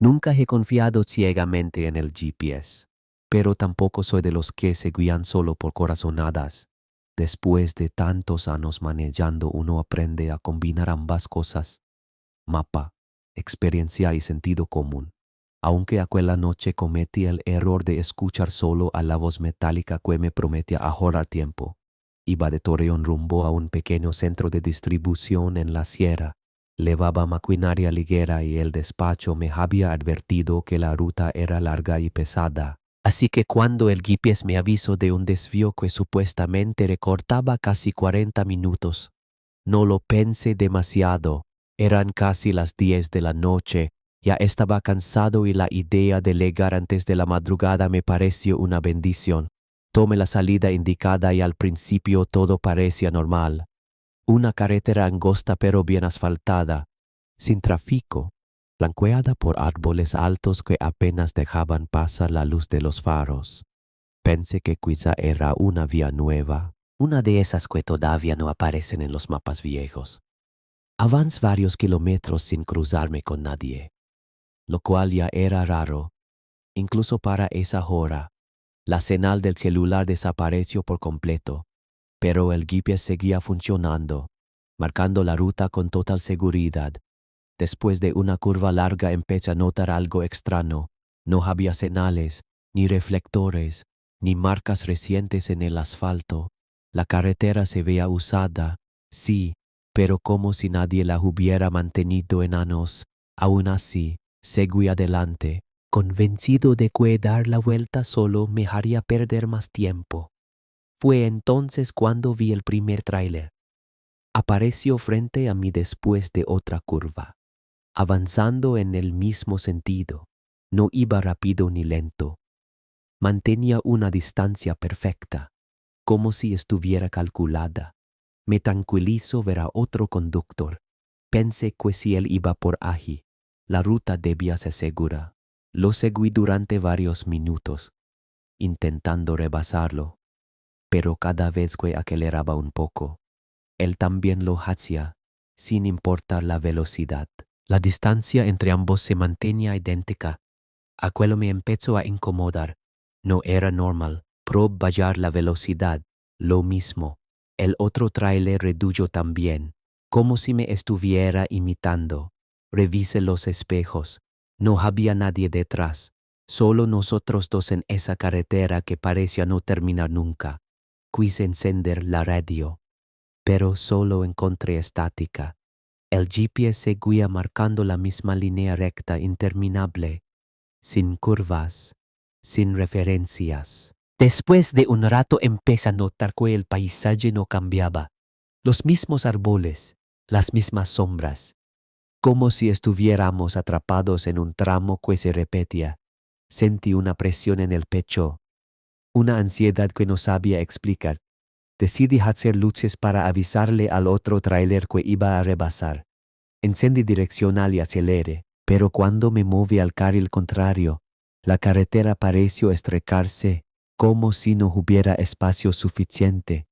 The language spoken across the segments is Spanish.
Nunca he confiado ciegamente en el GPS, pero tampoco soy de los que se guían solo por corazonadas. Después de tantos años manejando, uno aprende a combinar ambas cosas: mapa, experiencia y sentido común. Aunque aquella noche cometí el error de escuchar solo a la voz metálica que me prometía ahorrar tiempo. Iba de Torreón rumbo a un pequeño centro de distribución en la sierra. Llevaba maquinaria ligera y el despacho me había advertido que la ruta era larga y pesada. Así que cuando el GPS me avisó de un desvío que supuestamente recortaba casi 40 minutos, no lo pensé demasiado. Eran casi las 10 de la noche. Ya estaba cansado y la idea de llegar antes de la madrugada me pareció una bendición. Tomé la salida indicada y al principio todo parecía normal. Una carretera angosta pero bien asfaltada, sin tráfico, flanqueada por árboles altos que apenas dejaban pasar la luz de los faros. Pensé que quizá era una vía nueva, una de esas que todavía no aparecen en los mapas viejos. Avancé varios kilómetros sin cruzarme con nadie, lo cual ya era raro, incluso para esa hora. La señal del celular desapareció por completo, pero el GPS seguía funcionando, marcando la ruta con total seguridad. Después de una curva larga empecé a notar algo extraño. No había señales, ni reflectores, ni marcas recientes en el asfalto. La carretera se veía usada, sí, pero como si nadie la hubiera mantenido en años. Aún así, seguí adelante, convencido de que dar la vuelta solo me haría perder más tiempo. Fue entonces cuando vi el primer tráiler. Apareció frente a mí después de otra curva, avanzando en el mismo sentido. No iba rápido ni lento. Mantenía una distancia perfecta, como si estuviera calculada. Me tranquilizó ver a otro conductor. Pensé que si él iba por allí, la ruta debía ser segura. Lo seguí durante varios minutos, intentando rebasarlo, pero cada vez que aceleraba un poco, él también lo hacía, sin importar la velocidad. La distancia entre ambos se mantenía idéntica. Aquello me empezó a incomodar. No era normal. Probé bajar la velocidad. Lo mismo. El otro tráiler redujo también, como si me estuviera imitando. Revisé los espejos. No había nadie detrás. Solo nosotros dos en esa carretera que parecía no terminar nunca. Quise encender la radio, pero solo encontré estática. El GPS seguía marcando la misma línea recta interminable, sin curvas, sin referencias. Después de un rato empecé a notar que el paisaje no cambiaba. Los mismos árboles, las mismas sombras, como si estuviéramos atrapados en un tramo que se repetía. Sentí una presión en el pecho, una ansiedad que no sabía explicar. Decidí hacer luces para avisarle al otro tráiler que iba a rebasar. Encendí direccional y aceleré, pero cuando me moví al carril contrario, la carretera pareció estrecarse, como si no hubiera espacio suficiente.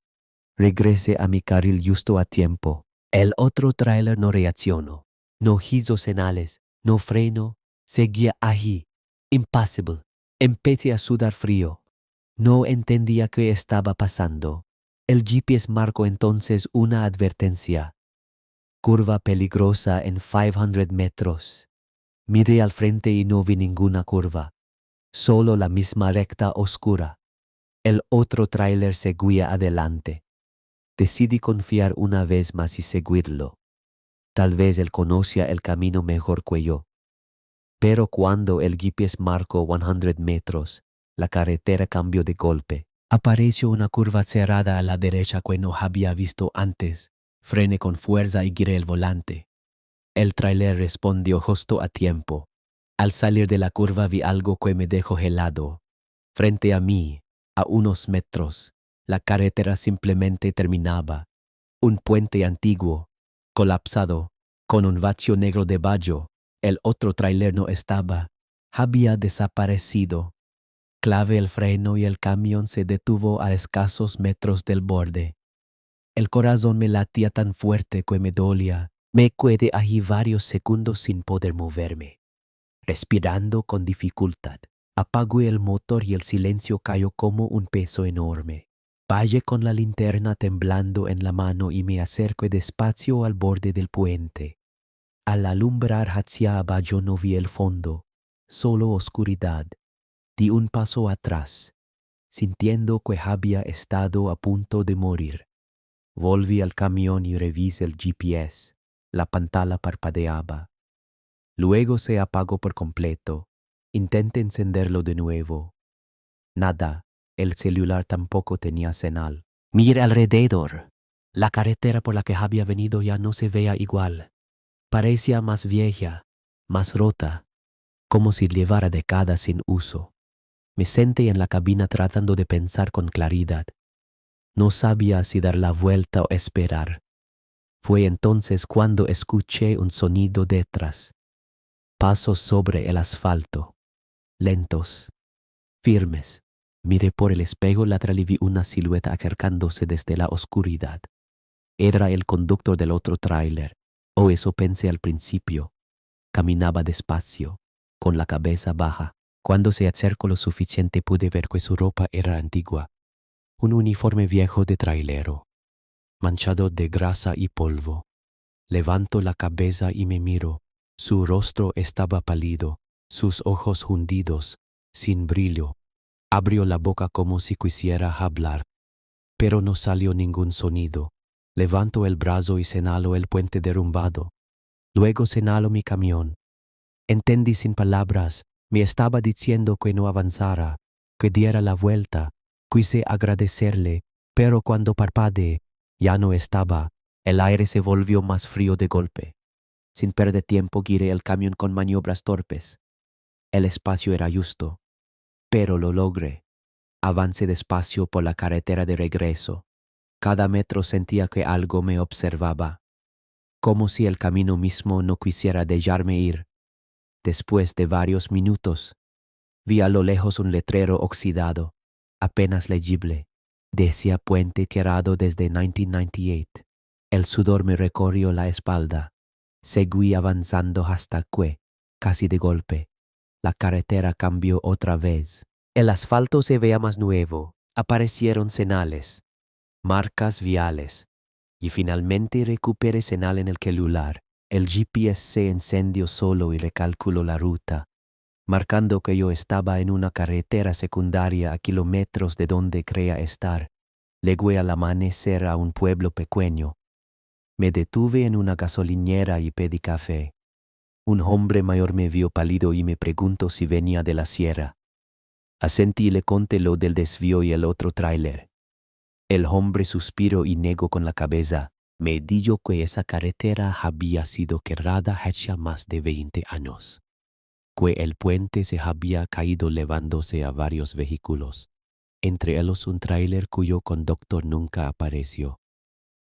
Regresé a mi carril justo a tiempo. El otro tráiler no reaccionó, no hizo señales, no frenó, seguía allí, impasible. Empecé a sudar frío. No entendía qué estaba pasando. El GPS marcó entonces una advertencia. Curva peligrosa en 500 metros. Miré al frente y no vi ninguna curva, solo la misma recta oscura. El otro tráiler seguía adelante. Decidí confiar una vez más y seguirlo. Tal vez él conocía el camino mejor que yo. Pero cuando el GPS marcó 100 metros, la carretera cambió de golpe. Apareció una curva cerrada a la derecha que no había visto antes. Frené con fuerza y giré el volante. El tráiler respondió justo a tiempo. Al salir de la curva vi algo que me dejó helado. Frente a mí, a unos metros, la carretera simplemente terminaba. Un puente antiguo, colapsado, con un vacío negro debajo. El otro tráiler no estaba. Había desaparecido. Clavé el freno y el camión se detuvo a escasos metros del borde. El corazón me latía tan fuerte que me dolía. Me quedé allí varios segundos sin poder moverme. Respirando con dificultad, apagué el motor y el silencio cayó como un peso enorme. Vaya con la linterna temblando en la mano y me acerco despacio al borde del puente. Al alumbrar hacia abajo no vi el fondo, solo oscuridad. Di un paso atrás, sintiendo que había estado a punto de morir. Volví al camión y revisé el GPS. La pantalla parpadeaba. Luego se apagó por completo. Intenté encenderlo de nuevo. Nada, el celular tampoco tenía señal. Miré alrededor. La carretera por la que había venido ya no se veía igual. Parecía más vieja, más rota, como si llevara décadas sin uso. Me senté en la cabina tratando de pensar con claridad. No sabía si dar la vuelta o esperar. Fue entonces cuando escuché un sonido detrás. Pasos sobre el asfalto, lentos, firmes. Miré por el espejo lateral y vi una silueta acercándose desde la oscuridad. Era el conductor del otro tráiler, o eso pensé al principio. Caminaba despacio, con la cabeza baja. Cuando se acercó lo suficiente pude ver que su ropa era antigua. Un uniforme viejo de trailero, manchado de grasa y polvo. Levanto la cabeza y me miro. Su rostro estaba pálido, sus ojos hundidos, sin brillo. Abrió la boca como si quisiera hablar, pero no salió ningún sonido. Levanto el brazo y señalo el puente derrumbado. Luego señalo mi camión. Entendí sin palabras. Me estaba diciendo que no avanzara, que diera la vuelta. Quise agradecerle, pero cuando parpadeé, ya no estaba. El aire se volvió más frío de golpe. Sin perder tiempo giré el camión con maniobras torpes. El espacio era justo, pero lo logré. Avancé despacio por la carretera de regreso. Cada metro sentía que algo me observaba, como si el camino mismo no quisiera dejarme ir. Después de varios minutos, vi a lo lejos un letrero oxidado, apenas legible. Decía puente tirado desde 1998. El sudor me recorrió la espalda. Seguí avanzando hasta que, casi de golpe, la carretera cambió otra vez. El asfalto se veía más nuevo. Aparecieron señales, marcas viales, y finalmente recuperé señal en el celular. El GPS se encendió solo y recalculó la ruta, marcando que yo estaba en una carretera secundaria a kilómetros de donde creía estar. Llegué al amanecer a un pueblo pequeño. Me detuve en una gasolinera y pedí café. Un hombre mayor me vio pálido y me preguntó si venía de la sierra. Asentí y le conté lo del desvío y el otro tráiler. El hombre suspiró y negó con la cabeza. Me dijo que esa carretera había sido quebrada hace más de 20 años, que el puente se había caído llevándose a varios vehículos, entre ellos un tráiler cuyo conductor nunca apareció,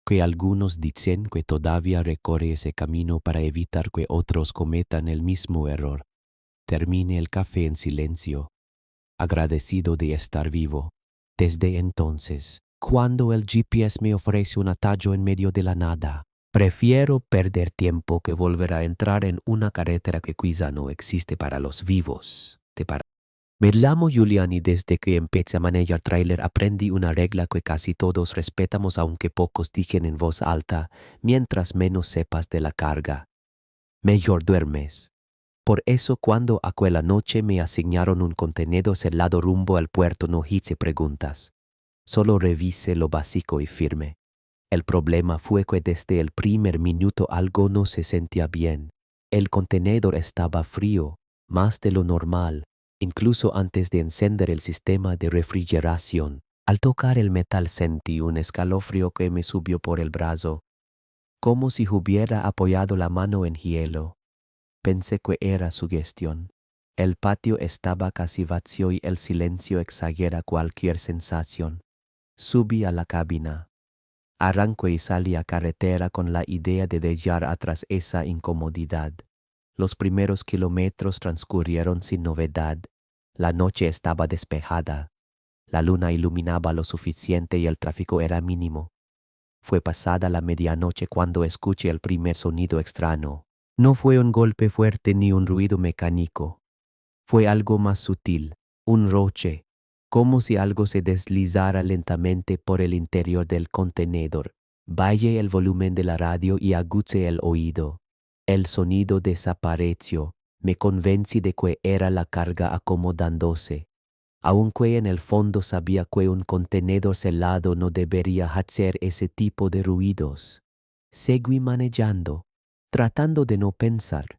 que algunos dicen que todavía recorre ese camino para evitar que otros cometan el mismo error. Terminé el café en silencio, agradecido de estar vivo. Desde entonces, cuando el GPS me ofrece un atallo en medio de la nada, prefiero perder tiempo que volver a entrar en una carretera que quizá no existe para los vivos. Me llamo Julián y desde que empecé a manejar tráiler aprendí una regla que casi todos respetamos aunque pocos digan en voz alta: mientras menos sepas de la carga, mejor duermes. Por eso cuando aquella noche me asignaron un contenedor cerrado rumbo al puerto no hice preguntas. Solo revisé lo básico y firme. El problema fue que desde el primer minuto algo no se sentía bien. El contenedor estaba frío, más de lo normal, incluso antes de encender el sistema de refrigeración. Al tocar el metal sentí un escalofrío que me subió por el brazo, como si hubiera apoyado la mano en hielo. Pensé que era sugestión. El patio estaba casi vacío y el silencio exagera cualquier sensación. Subí a la cabina. Arranqué y salí a carretera con la idea de dejar atrás esa incomodidad. Los primeros kilómetros transcurrieron sin novedad. La noche estaba despejada. La luna iluminaba lo suficiente y el tráfico era mínimo. Fue pasada la medianoche cuando escuché el primer sonido extraño. No fue un golpe fuerte ni un ruido mecánico. Fue algo más sutil, un roce, como si algo se deslizara lentamente por el interior del contenedor. Bajé el volumen de la radio y aguzé el oído. El sonido desapareció. Me convencí de que era la carga acomodándose. Aunque en el fondo sabía que un contenedor cerrado no debería hacer ese tipo de ruidos. Seguí manejando, tratando de no pensar,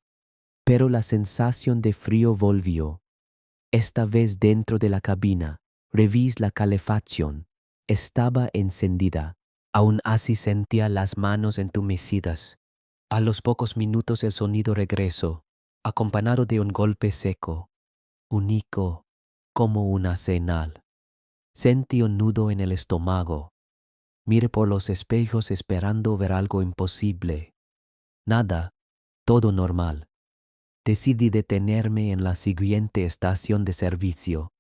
pero la sensación de frío volvió. Esta vez dentro de la cabina, revisé la calefacción. Estaba encendida. Aún así sentía las manos entumecidas. A los pocos minutos el sonido regresó, acompañado de un golpe seco, único, como una señal. Sentí un nudo en el estómago. Miré por los espejos esperando ver algo imposible. Nada, todo normal. Decidí detenerme en la siguiente estación de servicio,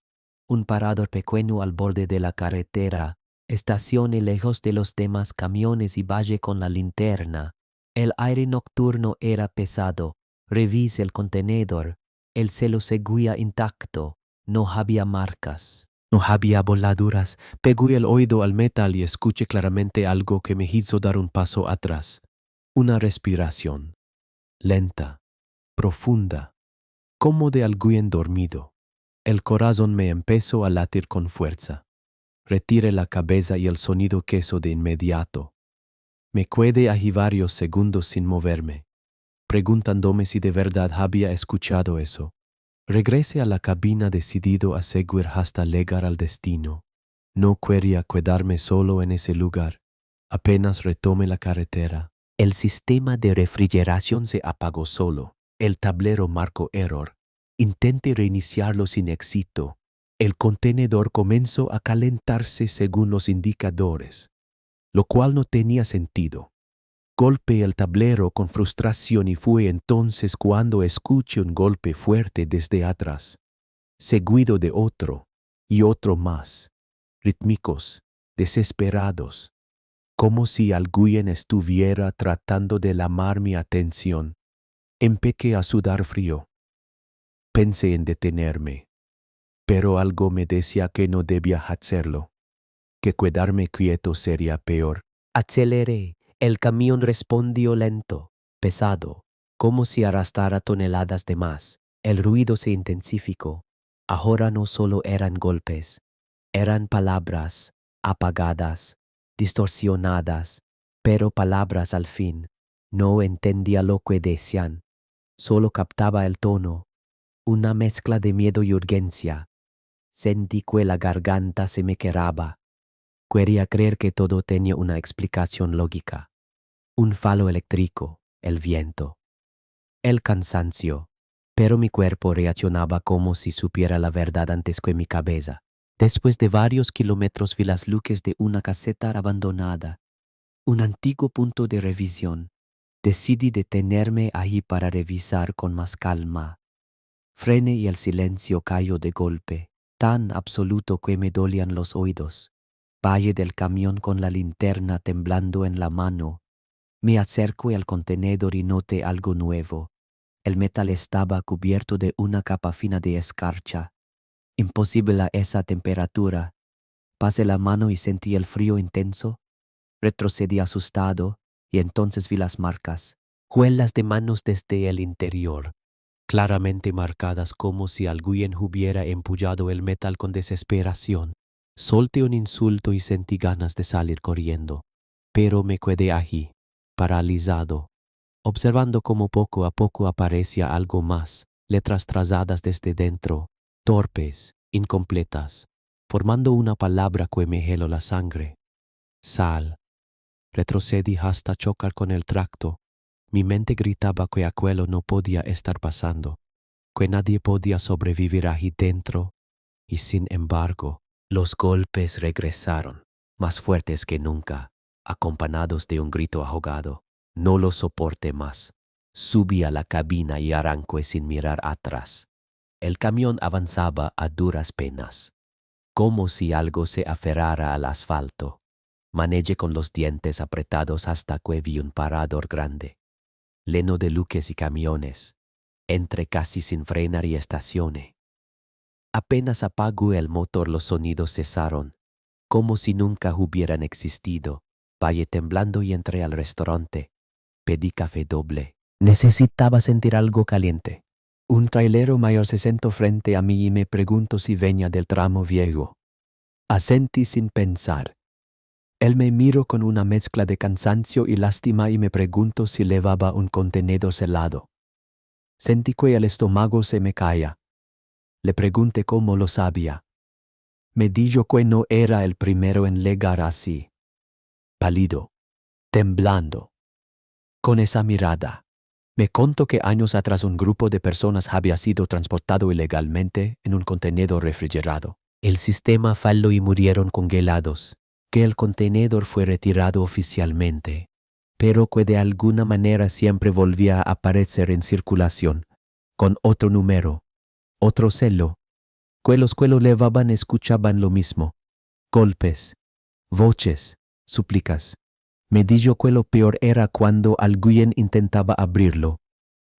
un parador pequeño al borde de la carretera. Estacioné lejos de los demás camiones y bajé con la linterna. El aire nocturno era pesado. Revisé el contenedor. El cielo seguía intacto. No había marcas. No había voladuras. Pegué el oído al metal y escuché claramente algo que me hizo dar un paso atrás. Una respiración. Lenta, profunda, como de alguien dormido. El corazón me empezó a latir con fuerza. Retiré la cabeza y el sonido cesó de inmediato. Me quedé allí varios segundos sin moverme, preguntándome si de verdad había escuchado eso. Regresé a la cabina decidido a seguir hasta llegar al destino. No quería quedarme solo en ese lugar. Apenas retomé la carretera. El sistema de refrigeración se apagó solo. El tablero marcó error. Intenté reiniciarlo sin éxito. El contenedor comenzó a calentarse según los indicadores, lo cual no tenía sentido. Golpeé el tablero con frustración y fue entonces cuando escuché un golpe fuerte desde atrás, seguido de otro y otro más, rítmicos, desesperados, como si alguien estuviera tratando de llamar mi atención. Empecé a sudar frío. Pensé en detenerme, pero algo me decía que no debía hacerlo, que quedarme quieto sería peor. Aceleré. El camión respondió lento, pesado, como si arrastrara toneladas de más. El ruido se intensificó. Ahora no solo eran golpes, eran palabras apagadas, distorsionadas, pero palabras al fin. No entendía lo que decían, solo captaba el tono, una mezcla de miedo y urgencia. Sentí que la garganta se me quebraba. Quería creer que todo tenía una explicación lógica. Un falo eléctrico, el viento, el cansancio, pero mi cuerpo reaccionaba como si supiera la verdad antes que mi cabeza. Después de varios kilómetros vi las luces de una caseta abandonada, un antiguo punto de revisión. Decidí detenerme allí para revisar con más calma. Frené y el silencio cayó de golpe, tan absoluto que me dolían los oídos. Bajé del camión con la linterna temblando en la mano. Me acerqué al contenedor y noté algo nuevo. El metal estaba cubierto de una capa fina de escarcha. Imposible a esa temperatura. Pasé la mano y sentí el frío intenso. Retrocedí asustado y entonces vi las marcas. Huellas de manos desde el interior, claramente marcadas como si alguien hubiera empuñado el metal con desesperación. Solté un insulto y sentí ganas de salir corriendo, pero me quedé allí, paralizado, observando cómo poco a poco aparecía algo más, letras trazadas desde dentro, torpes, incompletas, formando una palabra que me heló la sangre. Sal. Retrocedí hasta chocar con el tracto. Mi mente gritaba que aquello no podía estar pasando, que nadie podía sobrevivir allí dentro, y sin embargo, los golpes regresaron, más fuertes que nunca, acompañados de un grito ahogado. No lo soporté más. Subí a la cabina y arranqué sin mirar atrás. El camión avanzaba a duras penas, como si algo se aferrara al asfalto. Manejé con los dientes apretados hasta que vi un parador grande. lleno de luces y camiones. Entré casi sin frenar y estacioné. Apenas apagó el motor, los sonidos cesaron, como si nunca hubieran existido. Vaya temblando y entré al restaurante. Pedí café doble. Necesitaba sentir algo caliente. Un trailero mayor se sentó frente a mí y me preguntó si venía del tramo viejo. Asentí sin pensar. Él me miró con una mezcla de cansancio y lástima y me preguntó si llevaba un contenedor celado. Sentí que el estómago se me caía. Le pregunté cómo lo sabía. Me dijo que no era el primero en llegar así. Pálido, temblando. Con esa mirada. Me contó que años atrás un grupo de personas había sido transportado ilegalmente en un contenedor refrigerado. El sistema falló y murieron congelados. Que el contenedor fue retirado oficialmente, pero que de alguna manera siempre volvía a aparecer en circulación, con otro número, otro celo. Que los que lo llevaban escuchaban lo mismo. Golpes, voces, súplicas. Me dijo que lo peor era cuando alguien intentaba abrirlo,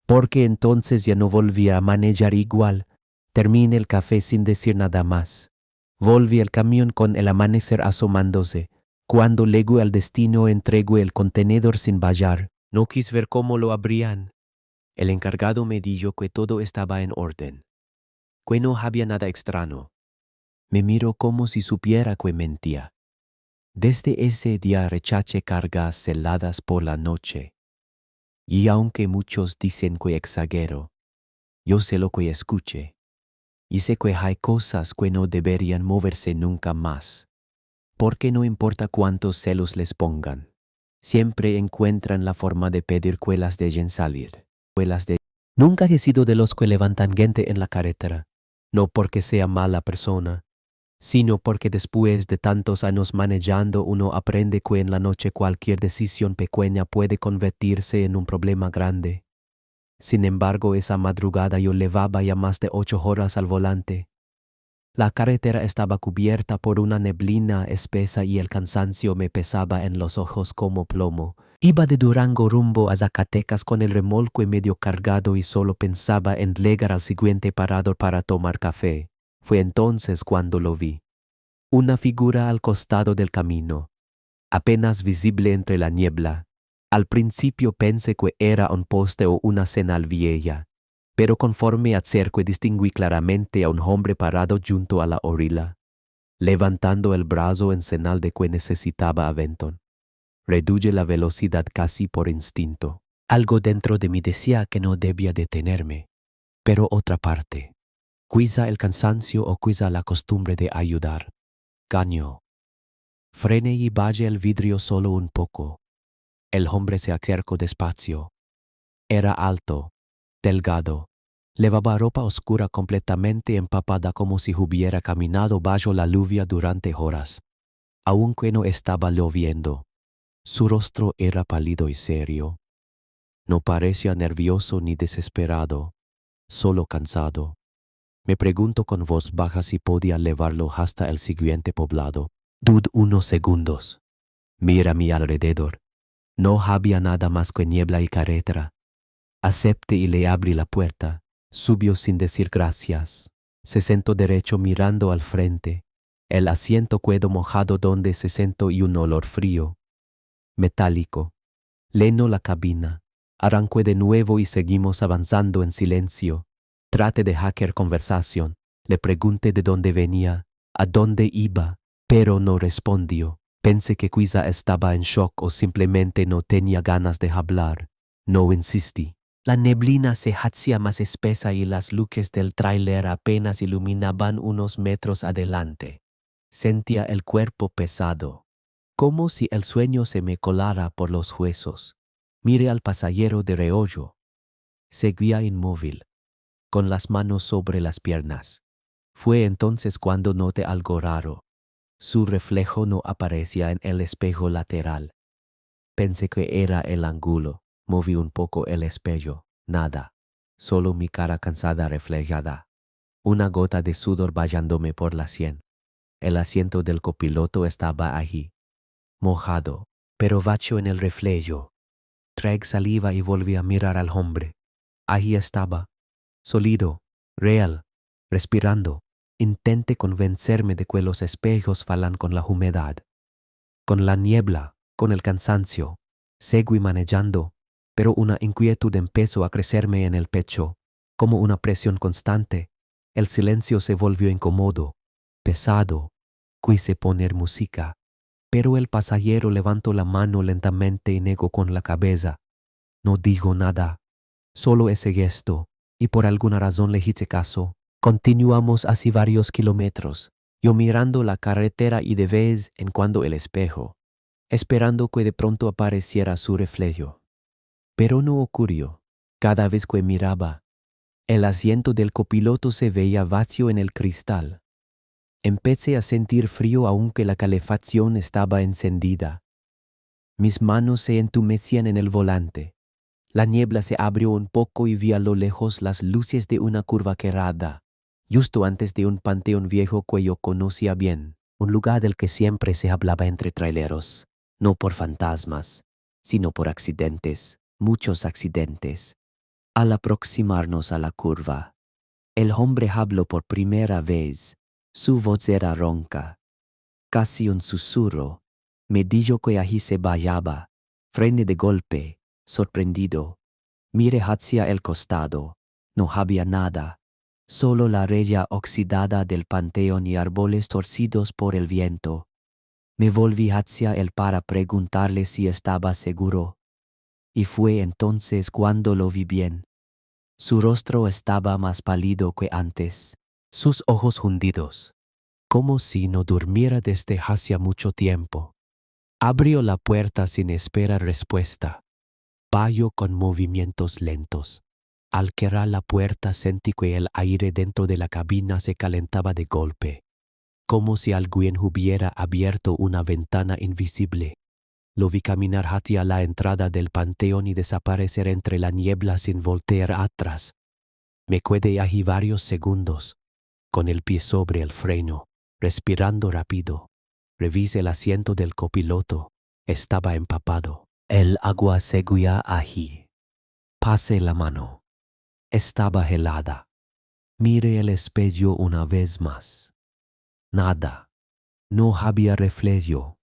porque entonces ya no volvía a manejar igual. Terminé el café sin decir nada más. Volví al camión con el amanecer asomándose. Cuando llegué al destino entregué el contenedor sin vallar. No quise ver cómo lo abrían. El encargado me dijo que todo estaba en orden, que no había nada extraño. Me miró como si supiera que mentía. Desde ese día rechaché cargas celadas por la noche. Y aunque muchos dicen que exagero, yo sé lo que escuché. Y sé que hay cosas que no deberían moverse nunca más. Porque no importa cuántos celos les pongan, siempre encuentran la forma de pedir que las dejen salir. Nunca he sido de los que levantan gente en la carretera, no porque sea mala persona, sino porque después de tantos años manejando uno aprende que en la noche cualquier decisión pequeña puede convertirse en un problema grande. Sin embargo, esa madrugada yo llevaba ya más de 8 horas al volante. La carretera estaba cubierta por una neblina espesa y el cansancio me pesaba en los ojos como plomo. Iba de Durango rumbo a Zacatecas con el remolque medio cargado y solo pensaba en llegar al siguiente parador para tomar café. Fue entonces cuando lo vi. Una figura al costado del camino, apenas visible entre la niebla. Al principio pensé que era un poste o una señal vieja, pero conforme acerqué distinguí claramente a un hombre parado junto a la orilla, levantando el brazo en señal de que necesitaba aventón. Reduje la velocidad casi por instinto. Algo dentro de mí decía que no debía detenerme, pero otra parte, quizá el cansancio o quizá la costumbre de ayudar, ganó. Frené y bajé el vidrio solo un poco. El hombre se acercó despacio. Era alto, delgado. Llevaba ropa oscura completamente empapada como si hubiera caminado bajo la lluvia durante horas. Aunque no estaba lloviendo, su rostro era pálido y serio. No parecía nervioso ni desesperado, solo cansado. Me preguntó con voz baja si podía llevarlo hasta el siguiente poblado. Dudé unos segundos. Miré a mi alrededor. No había nada más que niebla y carretera. Acepté y le abrí la puerta. Subió sin decir gracias. Se sentó derecho mirando al frente. El asiento quedó mojado donde se sentó y un olor frío, metálico. Llenó la cabina. Arranqué de nuevo y seguimos avanzando en silencio. Traté de hackear conversación. Le pregunté de dónde venía, a dónde iba, pero no respondió. Pensé que quizá estaba en shock o simplemente no tenía ganas de hablar. No insistí. La neblina se hacía más espesa y las luces del tráiler apenas iluminaban unos metros adelante. Sentía el cuerpo pesado, como si el sueño se me colara por los huesos. Miré al pasajero de reojo. Seguía inmóvil, con las manos sobre las piernas. Fue entonces cuando noté algo raro. Su reflejo no aparecía en el espejo lateral. Pensé que era el ángulo. Moví un poco el espejo. Nada. Solo mi cara cansada reflejada. Una gota de sudor bajándome por la sien. El asiento del copiloto estaba allí, mojado, pero vacio en el reflejo. Tragué saliva y volví a mirar al hombre. Ahí estaba, sólido, real, respirando. Intenté convencerme de que los espejos falan con la humedad, con la niebla, con el cansancio. Seguí manejando, pero una inquietud empezó a crecerme en el pecho, como una presión constante. El silencio se volvió incómodo, pesado. Quise poner música, pero el pasajero levantó la mano lentamente y negó con la cabeza. No dijo nada, solo ese gesto, y por alguna razón le hice caso. Continuamos así varios kilómetros, yo mirando la carretera y de vez en cuando el espejo, esperando que de pronto apareciera su reflejo. Pero no ocurrió. Cada vez que miraba, el asiento del copiloto se veía vacío en el cristal. Empecé a sentir frío aunque la calefacción estaba encendida. Mis manos se entumecían en el volante. La niebla se abrió un poco y vi a lo lejos las luces de una curva quebrada, justo antes de un panteón viejo que yo conocía bien, un lugar del que siempre se hablaba entre traileros, no por fantasmas, sino por accidentes, muchos accidentes. Al aproximarnos a la curva, el hombre habló por primera vez. Su voz era ronca, casi un susurro. Me dijo que allí se vallaba. Frené de golpe, sorprendido. Miré hacia el costado. No había nada, solo la raya oxidada del panteón y árboles torcidos por el viento. Me volví hacia él para preguntarle si estaba seguro, y fue entonces cuando lo vi bien. Su rostro estaba más pálido que antes, sus ojos hundidos, como si no durmiera desde hacía mucho tiempo. Abrió la puerta sin esperar respuesta. Bajó con movimientos lentos. Al cerrar la puerta sentí que el aire dentro de la cabina se calentaba de golpe, como si alguien hubiera abierto una ventana invisible. Lo vi caminar hacia la entrada del panteón y desaparecer entre la niebla sin voltear atrás. Me quedé allí varios segundos, con el pie sobre el freno, respirando rápido. Revisé el asiento del copiloto. Estaba empapado. El agua seguía allí. Pasé la mano. Estaba helada. Miré el espejo una vez más. Nada. No había reflejo.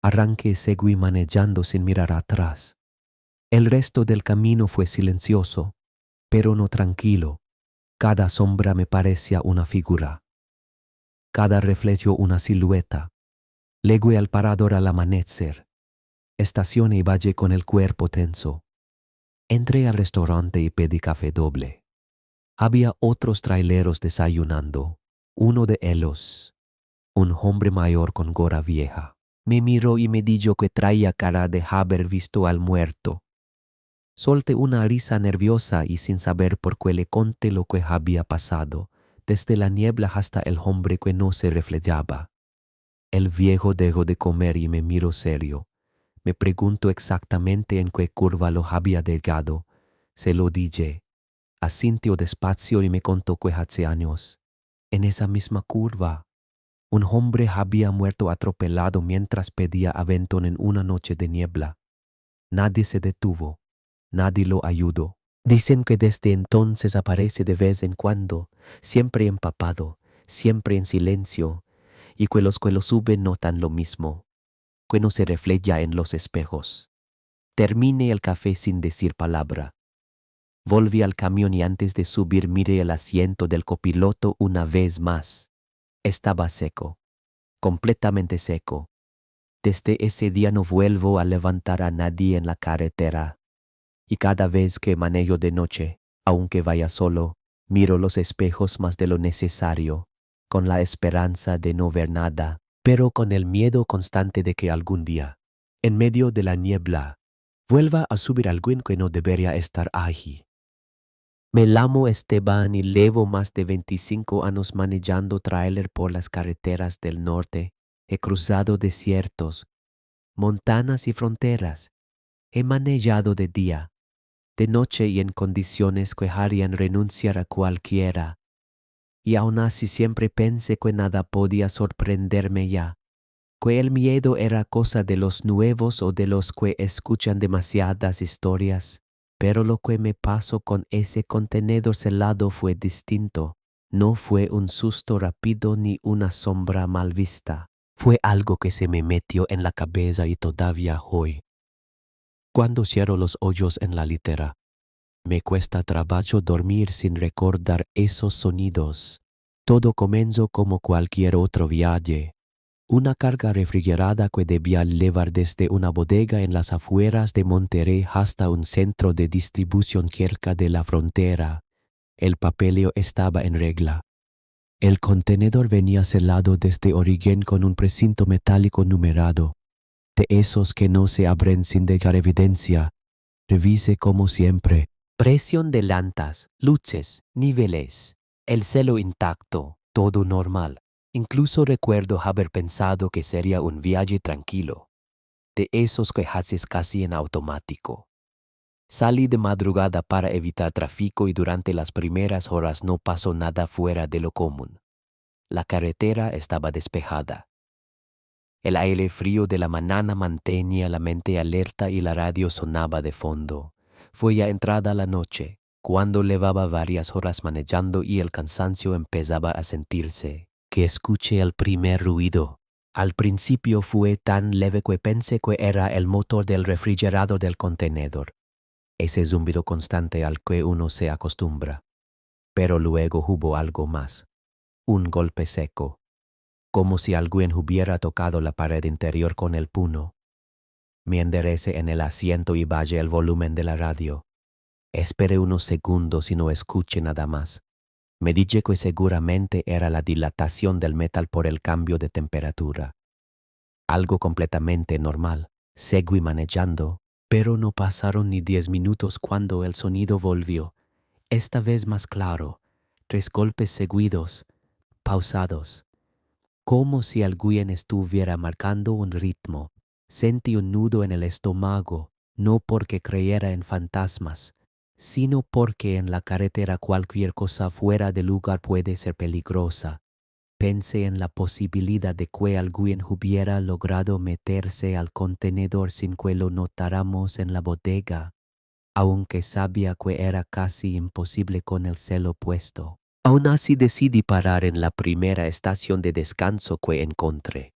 Arranqué y seguí manejando sin mirar atrás. El resto del camino fue silencioso, pero no tranquilo. Cada sombra me parecía una figura. Cada reflejo una silueta. Llegué al parador al amanecer. Estacioné y vallé con el cuerpo tenso. Entré al restaurante y pedí café doble. Había otros traileros desayunando. Uno de ellos, un hombre mayor con gorra vieja, me miró y me dijo que traía cara de haber visto al muerto. Solté una risa nerviosa y sin saber por qué le conté lo que había pasado, desde la niebla hasta el hombre que no se reflejaba. El viejo dejó de comer y me miró serio. Me preguntó exactamente en qué curva lo había dejado. Se lo dije. Asintió despacio y me contó que hace años, en esa misma curva, un hombre había muerto atropellado mientras pedía aventón en una noche de niebla. Nadie se detuvo, nadie lo ayudó. Dicen que desde entonces aparece de vez en cuando, siempre empapado, siempre en silencio, y que los suben notan lo mismo, que no se refleja en los espejos. Terminé el café sin decir palabra. Volví al camión y antes de subir miré el asiento del copiloto una vez más. Estaba seco, completamente seco. Desde ese día no vuelvo a levantar a nadie en la carretera. Y cada vez que manejo de noche, aunque vaya solo, miro los espejos más de lo necesario, con la esperanza de no ver nada, pero con el miedo constante de que algún día, en medio de la niebla, vuelva a subir alguien que no debería estar allí. Me llamo Esteban y llevo más de 25 años manejando tráiler por las carreteras del norte. He cruzado desiertos, montañas y fronteras. He manejado de día, de noche y en condiciones que harían renunciar a cualquiera. Y aún así siempre pensé que nada podía sorprenderme ya. Que el miedo era cosa de los nuevos o de los que escuchan demasiadas historias. Pero lo que me pasó con ese contenedor celado fue distinto. No fue un susto rápido ni una sombra mal vista. Fue algo que se me metió en la cabeza y todavía hoy. Cuando cierro los hoyos en la litera, me cuesta trabajo dormir sin recordar esos sonidos. Todo comenzó como cualquier otro viaje. Una carga refrigerada que debía llevar desde una bodega en las afueras de Monterrey hasta un centro de distribución cerca de la frontera. El papeleo estaba en regla. El contenedor venía sellado desde origen con un precinto metálico numerado, de esos que no se abren sin dejar evidencia. Revise como siempre. Presión de llantas, luces, niveles, el celo intacto, todo normal. Incluso recuerdo haber pensado que sería un viaje tranquilo, de esos que haces casi en automático. Salí de madrugada para evitar tráfico y durante las primeras horas no pasó nada fuera de lo común. La carretera estaba despejada. El aire frío de la mañana mantenía la mente alerta y la radio sonaba de fondo. Fue ya entrada la noche, cuando llevaba varias horas manejando y el cansancio empezaba a sentirse, que escuché el primer ruido. Al principio fue tan leve que pensé que era el motor del refrigerador del contenedor, ese zumbido constante al que uno se acostumbra. Pero luego hubo algo más, un golpe seco, como si alguien hubiera tocado la pared interior con el puño. Me enderecé en el asiento y bajé el volumen de la radio. Esperé unos segundos y no escuché nada más. Me dije que seguramente era la dilatación del metal por el cambio de temperatura. Algo completamente normal. Seguí manejando, pero no pasaron ni 10 minutos cuando el sonido volvió, esta vez más claro, 3 golpes seguidos, pausados. Como si alguien estuviera marcando un ritmo. Sentí un nudo en el estómago, no porque creyera en fantasmas, sino porque en la carretera cualquier cosa fuera de lugar puede ser peligrosa. Pensé en la posibilidad de que alguien hubiera logrado meterse al contenedor sin que lo notáramos en la bodega, aunque sabía que era casi imposible con el celo puesto. Aún así decidí parar en la primera estación de descanso que encontré.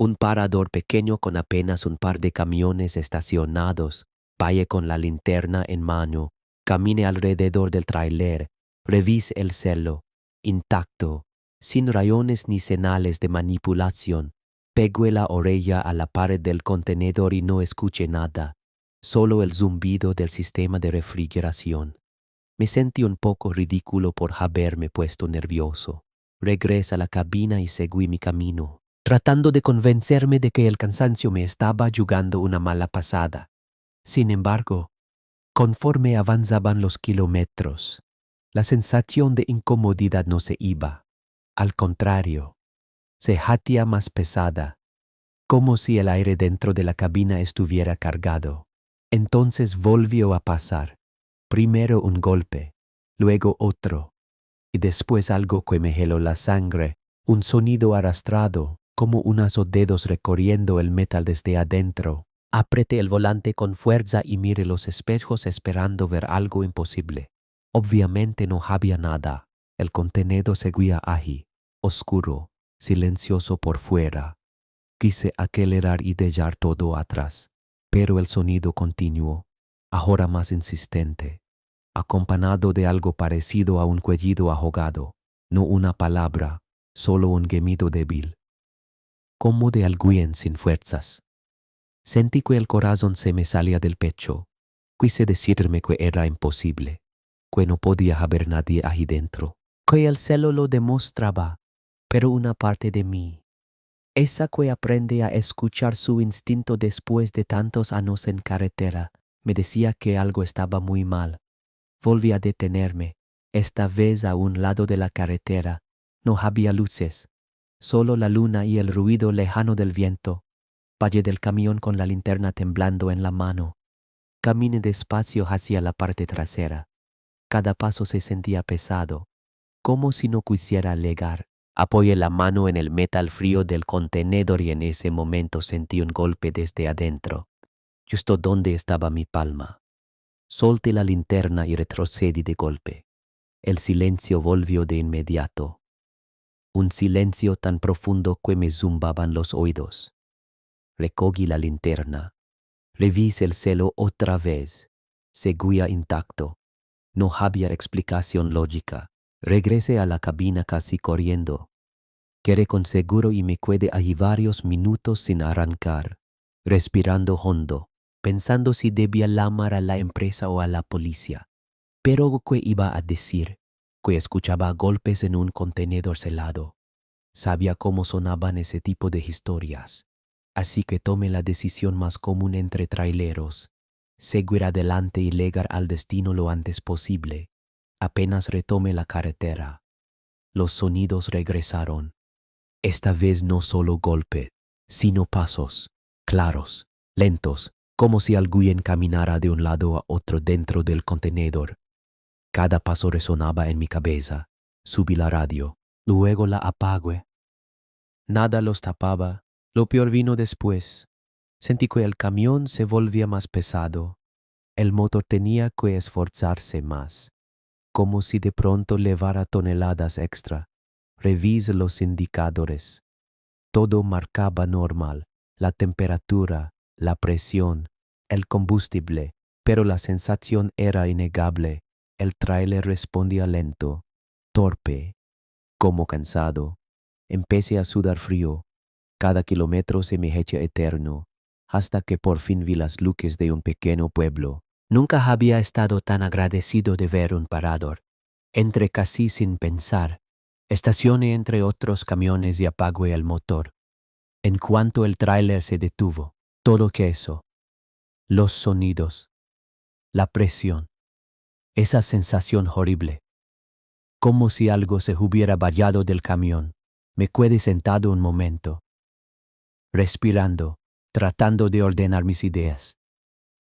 Un parador pequeño con apenas un par de camiones estacionados. Vaya con la linterna en mano, camine alrededor del tráiler, revise el celo, intacto, sin rayones ni señales de manipulación. Pegué la orella a la pared del contenedor y no escuché nada, solo el zumbido del sistema de refrigeración. Me sentí un poco ridículo por haberme puesto nervioso. Regresé a la cabina y seguí mi camino, tratando de convencerme de que el cansancio me estaba jugando una mala pasada. Sin embargo, conforme avanzaban los kilómetros, la sensación de incomodidad no se iba. Al contrario, se hacía más pesada, como si el aire dentro de la cabina estuviera cargado. Entonces volvió a pasar. Primero un golpe, luego otro, y después algo que me heló la sangre, un sonido arrastrado, como unos dedos recorriendo el metal desde adentro. Apreté el volante con fuerza y miré los espejos esperando ver algo imposible. Obviamente no había nada. El contenedor seguía allí, oscuro, silencioso por fuera. Quise acelerar y dejar todo atrás, pero el sonido continuó, ahora más insistente, acompañado de algo parecido a un cuellido ahogado, no una palabra, solo un gemido débil, como de alguien sin fuerzas. Sentí que el corazón se me salía del pecho. Quise decirme que era imposible, que no podía haber nadie ahí dentro, que el celo lo demostraba, pero una parte de mí, esa que aprende a escuchar su instinto después de tantos años en carretera, me decía que algo estaba muy mal. Volví a detenerme, esta vez a un lado de la carretera. No había luces, solo la luna y el ruido lejano del viento. Bajé del camión con la linterna temblando en la mano. Caminé despacio hacia la parte trasera. Cada paso se sentía pesado, como si no quisiera llegar. Apoyé la mano en el metal frío del contenedor y en ese momento sentí un golpe desde adentro, justo donde estaba mi palma. Solté la linterna y retrocedí de golpe. El silencio volvió de inmediato. Un silencio tan profundo que me zumbaban los oídos. Recogí la linterna. Revisé el celo otra vez. Seguía intacto. No había explicación lógica. Regresé a la cabina casi corriendo. Quedé con seguro y me quedé allí varios minutos sin arrancar, respirando hondo, pensando si debía llamar a la empresa o a la policía. Pero ¿qué iba a decir? Que escuchaba golpes en un contenedor celado. Sabía cómo sonaban ese tipo de historias. Así que tomé la decisión más común entre traileros: seguir adelante y llegar al destino lo antes posible. Apenas retomé la carretera, los sonidos regresaron. Esta vez no solo golpe, sino pasos, claros, lentos, como si alguien caminara de un lado a otro dentro del contenedor. Cada paso resonaba en mi cabeza. Subí la radio, luego la apagué. Nada los tapaba. Lo peor vino después. Sentí que el camión se volvía más pesado. El motor tenía que esforzarse más, como si de pronto llevara toneladas extra. Revisé los indicadores. Todo marcaba normal: la temperatura, la presión, el combustible, pero la sensación era innegable. El tráiler respondía lento, torpe, como cansado. Empecé a sudar frío. Cada kilómetro se me hacía eterno, hasta que por fin vi las luces de un pequeño pueblo. Nunca había estado tan agradecido de ver un parador. Entré casi sin pensar. Estacioné entre otros camiones y apagué el motor. En cuanto el tráiler se detuvo, todo queso, los sonidos, la presión, esa sensación horrible, como si algo se hubiera vallado del camión. Me quedé sentado un momento, respirando, tratando de ordenar mis ideas.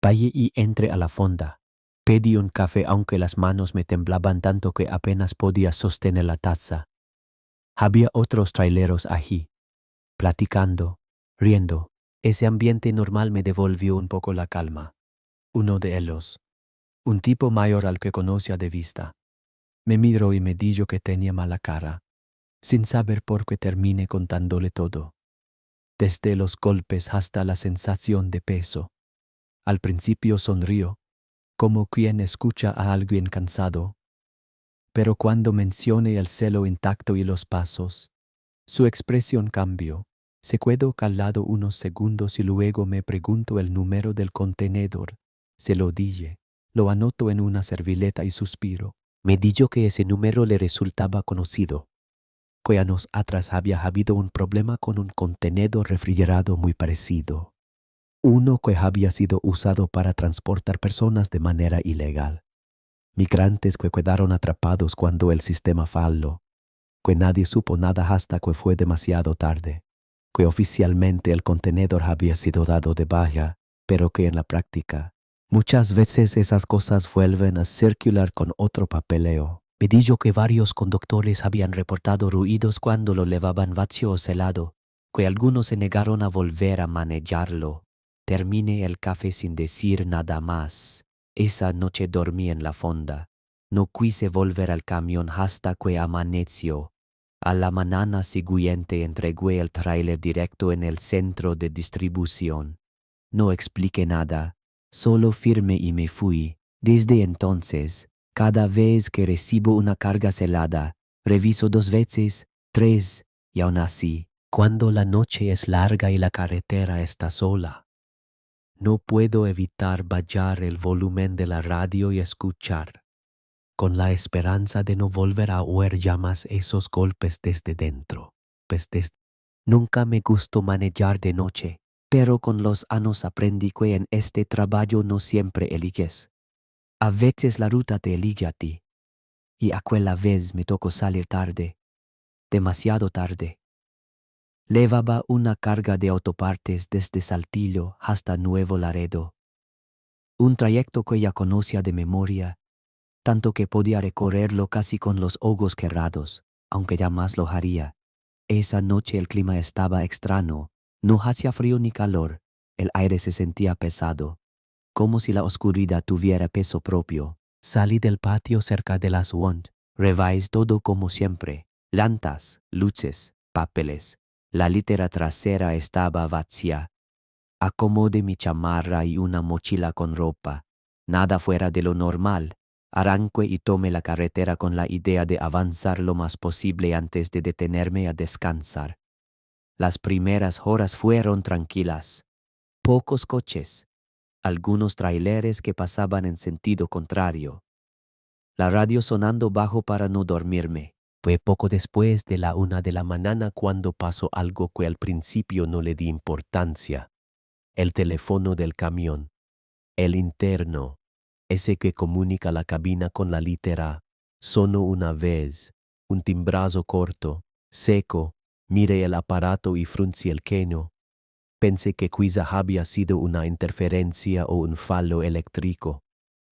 Vayé y entré a la fonda. Pedí un café aunque las manos me temblaban tanto que apenas podía sostener la taza. Había otros traileros allí, platicando, riendo. Ese ambiente normal me devolvió un poco la calma. Uno de ellos, un tipo mayor al que conocía de vista, me miró y me dijo que tenía mala cara, sin saber por qué terminé contándole todo, desde los golpes hasta la sensación de peso. Al principio sonrió, como quien escucha a alguien cansado, pero cuando mencioné el celo intacto y los pasos, su expresión cambió. Se quedó calado unos segundos y luego me preguntó el número del contenedor. Se lo dije. Lo anotó en una servilleta y suspiró. Me dijo que ese número le resultaba conocido, que años atrás había habido un problema con un contenedor refrigerado muy parecido. Uno que había sido usado para transportar personas de manera ilegal. Migrantes que quedaron atrapados cuando el sistema falló. Que nadie supo nada hasta que fue demasiado tarde. Que oficialmente el contenedor había sido dado de baja, pero que en la práctica muchas veces esas cosas vuelven a circular con otro papeleo. Me dijo que varios conductores habían reportado ruidos cuando lo llevaban vacío o celado, que algunos se negaron a volver a manejarlo. Terminé el café sin decir nada más. Esa noche dormí en la fonda. No quise volver al camión hasta que amaneció. A la mañana siguiente entregué el tráiler directo en el centro de distribución. No expliqué nada, solo firmé y me fui. Desde entonces, cada vez que recibo una carga celada, reviso 2 veces, 3, y aún así, cuando la noche es larga y la carretera está sola, no puedo evitar bajar el volumen de la radio y escuchar, con la esperanza de no volver a oír ya más esos golpes desde dentro. Nunca me gustó manejar de noche, pero con los años aprendí que en este trabajo no siempre eliges. A veces la ruta te elige a ti, y aquella vez me tocó salir tarde, demasiado tarde. Llevaba una carga de autopartes desde Saltillo hasta Nuevo Laredo, un trayecto que ya conocía de memoria, tanto que podía recorrerlo casi con los ojos cerrados, aunque jamás lo haría. Esa noche el clima estaba extraño. No hacía frío ni calor. El aire se sentía pesado, como si la oscuridad tuviera peso propio. Salí del patio cerca de las WONT. Reváis todo como siempre. Lantas, luces, papeles. La litera trasera estaba vacía. Acomodé mi chamarra y una mochila con ropa. Nada fuera de lo normal. Arranqué y tomé la carretera con la idea de avanzar lo más posible antes de detenerme a descansar. Las primeras horas fueron tranquilas. Pocos coches, algunos traileres que pasaban en sentido contrario. La radio sonando bajo para no dormirme. Fue poco después de la 1 de la mañana cuando pasó algo que al principio no le di importancia. El teléfono del camión, el interno, ese que comunica la cabina con la litera, sonó una vez, un timbrazo corto, seco. Miré el aparato y fruncí el ceño. Pensé que quizá había sido una interferencia o un fallo eléctrico.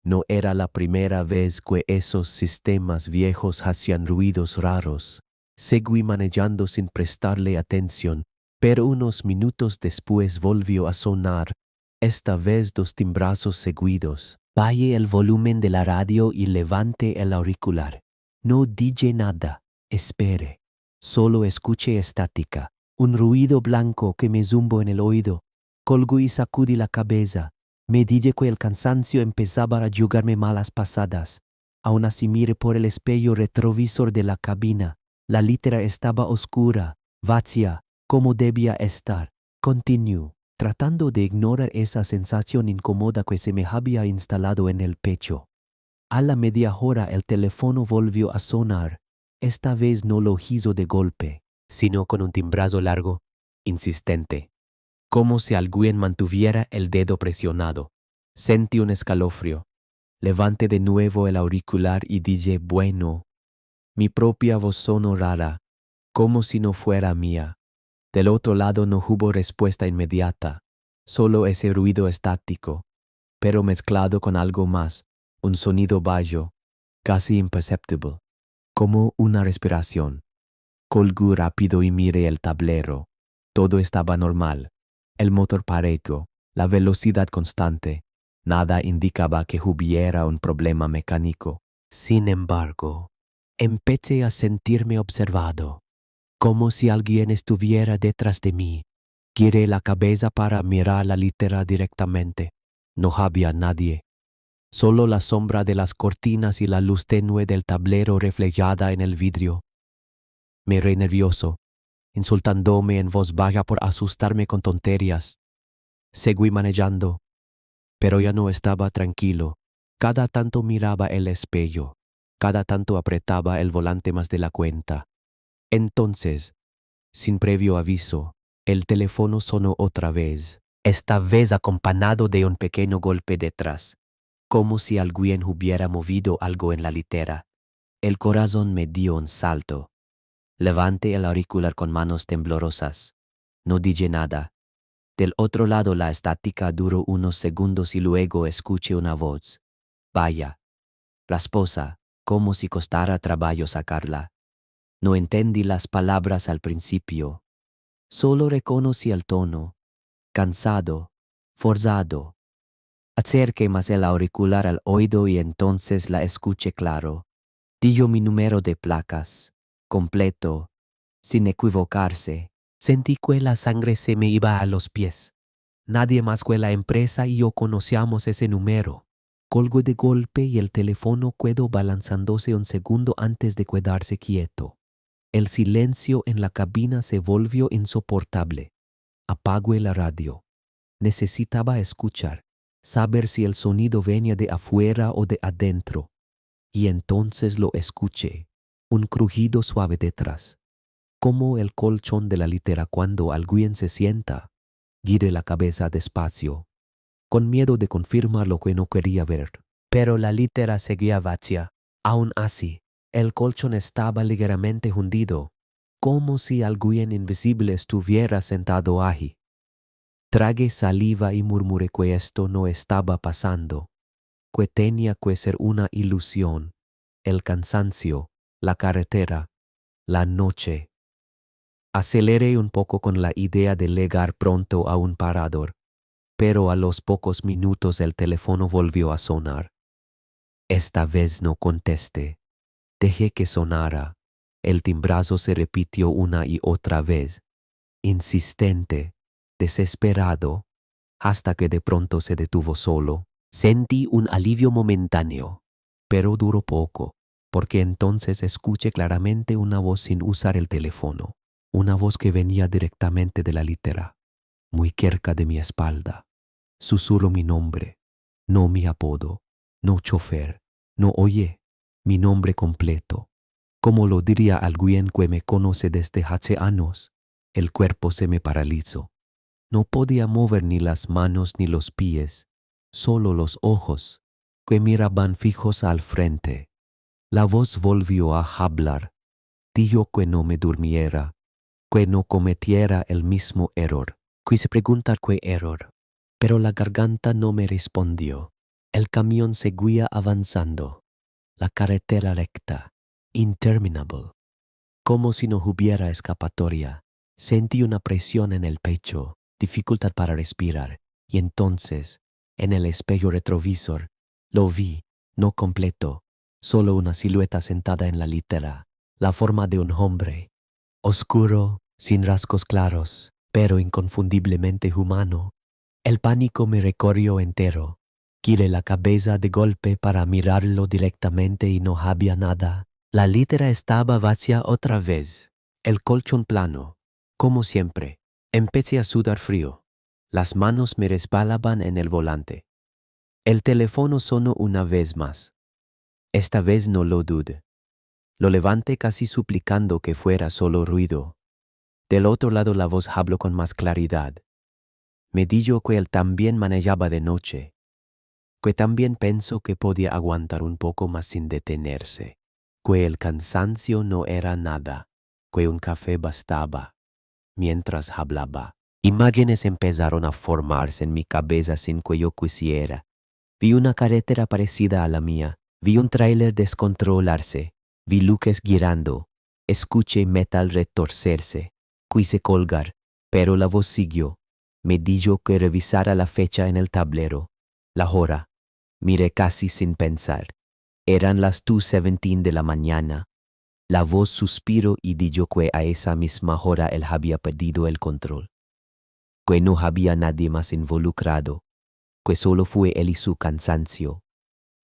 No era la primera vez que esos sistemas viejos hacían ruidos raros. Seguí manejando sin prestarle atención, pero unos minutos después volvió a sonar, esta vez 2 timbrazos seguidos. Bajé el volumen de la radio y levanté el auricular. No dije nada. Espere. Solo escuché estática. Un ruido blanco que me zumbó en el oído. Colgué y sacudí la cabeza. Me dije que el cansancio empezaba a jugarme malas pasadas. Aún así miré por el espejo retrovisor de la cabina. La litera estaba oscura, vacía, como debía estar. Continué, tratando de ignorar esa sensación incómoda que se me había instalado en el pecho. A la media hora el teléfono volvió a sonar. Esta vez no lo hizo de golpe, Sino con un timbrazo largo, insistente, como si alguien mantuviera el dedo presionado. Sentí un escalofrío. Levanté de nuevo el auricular y dije, bueno. Mi propia voz sonó rara, como si no fuera mía. Del otro lado no hubo respuesta inmediata, solo ese ruido estático, pero mezclado con algo más, un sonido bajo, casi imperceptible, como una respiración. Colgué rápido y miré el tablero. Todo estaba normal. El motor parejo, la velocidad constante. Nada indicaba que hubiera un problema mecánico. Sin embargo, empecé a sentirme observado, como si alguien estuviera detrás de mí. Giré la cabeza para mirar la litera directamente. No había nadie. Solo la sombra de las cortinas y la luz tenue del tablero reflejada en el vidrio. Miré nervioso, insultándome en voz baja por asustarme con tonterías. Seguí manejando, pero ya no estaba tranquilo. Cada tanto miraba el espejo, cada tanto apretaba el volante más de la cuenta. Entonces, sin previo aviso, el teléfono sonó otra vez, esta vez acompañado de un pequeño golpe detrás, como si alguien hubiera movido algo en la litera. El corazón me dio un salto. Levanté el auricular con manos temblorosas. No dije nada. Del otro lado la estática duró unos segundos y luego escuché una voz. Vaya, rasposa, como si costara trabajo sacarla. No entendí las palabras al principio. Solo reconocí el tono. Cansado, forzado. Acerqué más el auricular al oído y entonces la escuché claro. Dijo mi número de placas, completo, sin equivocarse. Sentí que la sangre se me iba a los pies. Nadie más que la empresa y yo conocíamos ese número. Colgó de golpe y el teléfono quedó balanzándose un segundo antes de quedarse quieto. El silencio en la cabina se volvió insoportable. Apagué la radio. Necesitaba escuchar, saber si el sonido venía de afuera o de adentro. Y entonces lo escuché, un crujido suave detrás, como el colchón de la litera cuando alguien se sienta. Giré la cabeza despacio, con miedo de confirmar lo que no quería ver. Pero la litera seguía vacía. Aún así, el colchón estaba ligeramente hundido, como si alguien invisible estuviera sentado ahí. Tragué saliva y murmuré que esto no estaba pasando, que tenía que ser una ilusión, el cansancio, la carretera, la noche. Aceleré un poco con la idea de llegar pronto a un parador, pero a los pocos minutos el teléfono volvió a sonar. Esta vez no contesté. Dejé que sonara. El timbrazo se repitió una y otra vez, insistente, desesperado, hasta que de pronto se detuvo solo. Sentí un alivio momentáneo, pero duró poco, porque entonces escuché claramente una voz sin usar el teléfono, una voz que venía directamente de la litera, muy cerca de mi espalda. Susurró mi nombre, no mi apodo, no chofer, no oye, mi nombre completo. Como lo diría alguien que me conoce desde hace años, el cuerpo se me paralizó. No podía mover ni las manos ni los pies, solo los ojos, que miraban fijos al frente. La voz volvió a hablar. Dijo que no me durmiera, que no cometiera el mismo error. Quise preguntar qué error, pero la garganta no me respondió. El camión seguía avanzando. La carretera recta, interminable. Como si no hubiera escapatoria. Sentí una presión en el pecho, dificultad para respirar, y entonces, en el espejo retrovisor, lo vi, no completo, solo una silueta sentada en la litera, la forma de un hombre, oscuro, sin rasgos claros, pero inconfundiblemente humano. El pánico me recorrió entero. Giré la cabeza de golpe para mirarlo directamente y no había nada. La litera estaba vacía otra vez. El colchón plano, como siempre. Empecé a sudar frío. Las manos me resbalaban en el volante. El teléfono sonó una vez más. Esta vez no lo dudé. Lo levanté casi suplicando que fuera solo ruido. Del otro lado la voz habló con más claridad. Me dijo que él también manejaba de noche, que también pensó que podía aguantar un poco más sin detenerse, que el cansancio no era nada, que un café bastaba. Mientras hablaba, imágenes empezaron a formarse en mi cabeza sin que yo quisiera. Vi una carretera parecida a la mía, vi un tráiler descontrolarse, vi luces girando, escuché metal retorcerse, quise colgar, pero la voz siguió. Me dijo que revisara la fecha en el tablero, la hora. Miré casi sin pensar. Eran las 2:17 de la mañana. La voz suspiró y dijo que a esa misma hora él había perdido el control, que no había nadie más involucrado, que solo fue él y su cansancio.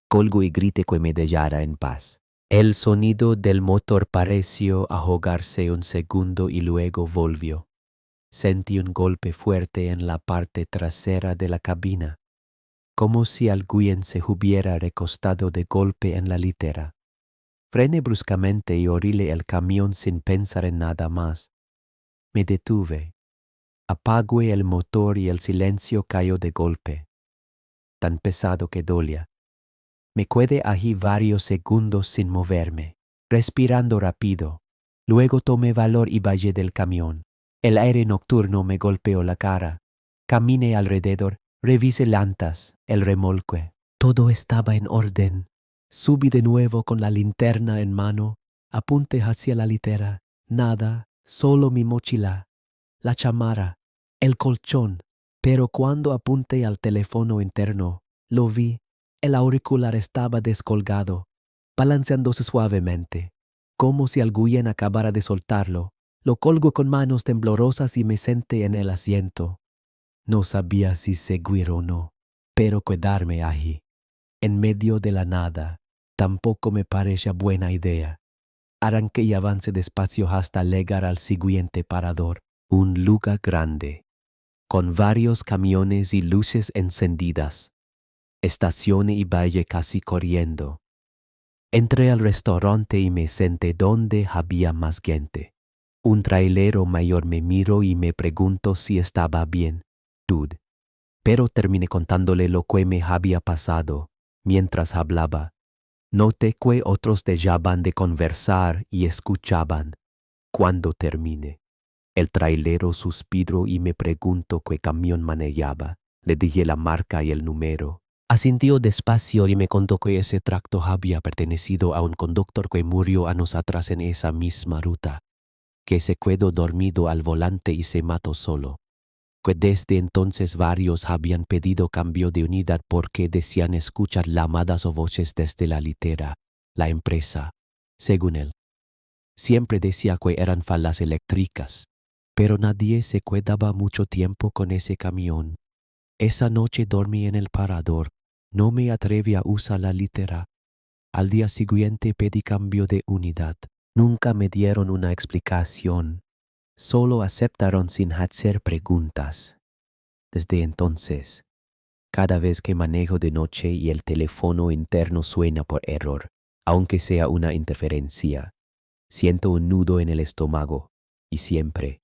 Colgo y grité que me dejara en paz. El sonido del motor pareció ahogarse un segundo y luego volvió. Sentí un golpe fuerte en la parte trasera de la cabina, como si alguien se hubiera recostado de golpe en la litera. Frené bruscamente y oríle el camión sin pensar en nada más. Me detuve. Apagué el motor y el silencio cayó de golpe, tan pesado que dolía. Me quedé allí varios segundos sin moverme, respirando rápido. Luego tomé valor y bajé del camión. El aire nocturno me golpeó la cara. Caminé alrededor, revisé llantas, el remolque. Todo estaba en orden. Subí de nuevo con la linterna en mano, apunté hacia la litera. Nada, solo mi mochila, la chamarra, el colchón. Pero cuando apunté al teléfono interno, lo vi. El auricular estaba descolgado, balanceándose suavemente, como si alguien acabara de soltarlo. Lo colgo con manos temblorosas y me senté en el asiento. No sabía si seguir o no, pero quedarme allí, en medio de la nada, tampoco me parecía buena idea. Arranqué y avancé despacio hasta llegar al siguiente parador, un lugar grande, con varios camiones y luces encendidas. Estacioné y bajé casi corriendo. Entré al restaurante y me senté donde había más gente. Un trailero mayor me miró y me preguntó si estaba bien, dude. Pero terminé contándole lo que me había pasado. Mientras hablaba, noté que otros dejaban de conversar y escuchaban. Cuando terminé, el trailero suspiró y me preguntó qué camión manejaba. Le dije la marca y el número. Asintió despacio y me contó que ese tracto había pertenecido a un conductor que murió años atrás en esa misma ruta. que se quedó dormido al volante y se mató solo. Que desde entonces varios habían pedido cambio de unidad porque decían escuchar llamadas o voces desde la litera, la empresa, según él. Siempre decía que eran falas eléctricas, pero nadie se quedaba mucho tiempo con ese camión. Esa noche dormí en el parador, no me atreví a usar la litera. Al día siguiente pedí cambio de unidad. Nunca me dieron una explicación, solo aceptaron sin hacer preguntas. Desde entonces, cada vez que manejo de noche y el teléfono interno suena por error, aunque sea una interferencia, siento un nudo en el estómago y siempre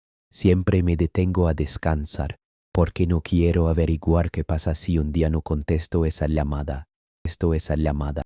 me detengo a descansar porque no quiero averiguar qué pasa si un día no contesto esa llamada.